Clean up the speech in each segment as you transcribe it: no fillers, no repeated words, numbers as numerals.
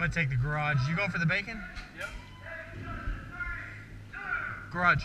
gonna take the garage. You going for the bacon? Yep. Garage.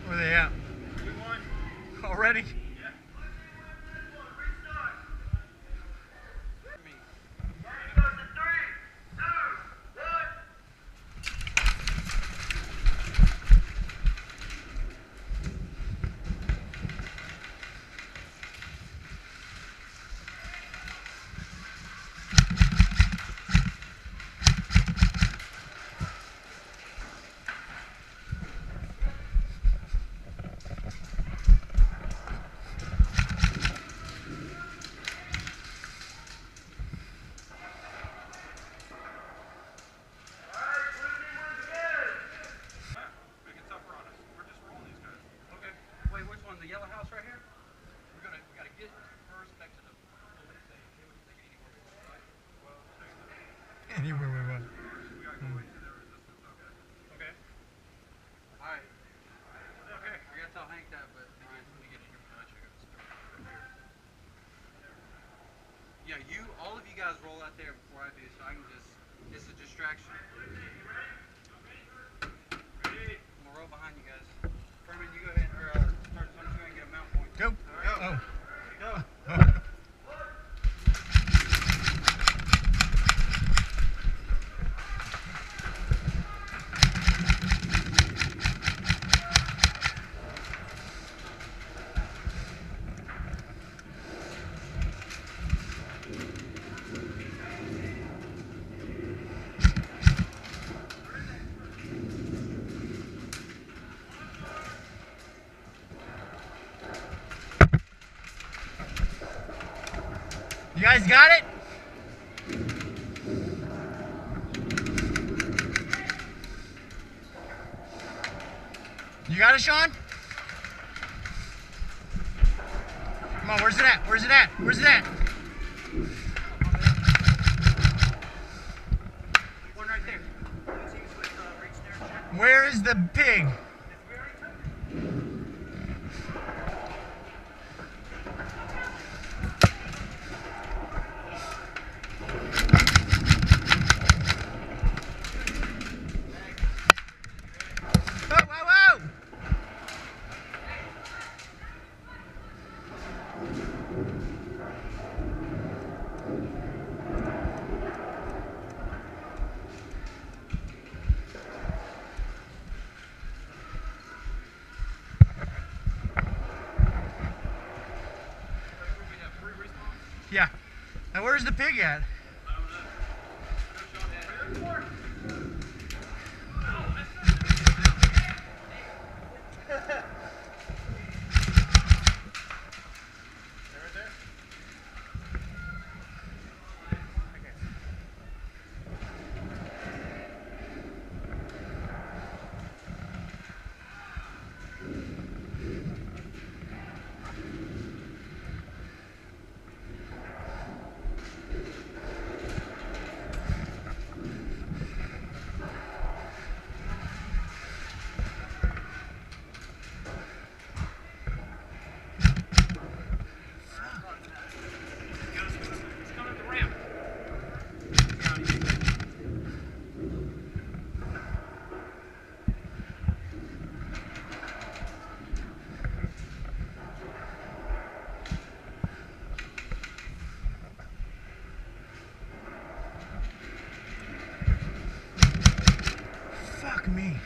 Where are they at? Already? The yellow house right here. We gotta get first back to the police station. Anywhere we want. We gotta go into their resistance. Okay. All right. Okay. I gotta tell Hank that, but let me get here. Yeah, all of you guys roll out there before I do, so I can just. It's a distraction. Ready? I'm gonna roll behind you guys. Furman, you go ahead. Go. Go. Oh. Go. You guys got it? You got it, Sean? Come on, where's it at? Where's it at? Where's it at? One right there. Where is the pig? Yeah. Now where's the pig at? Fuck me.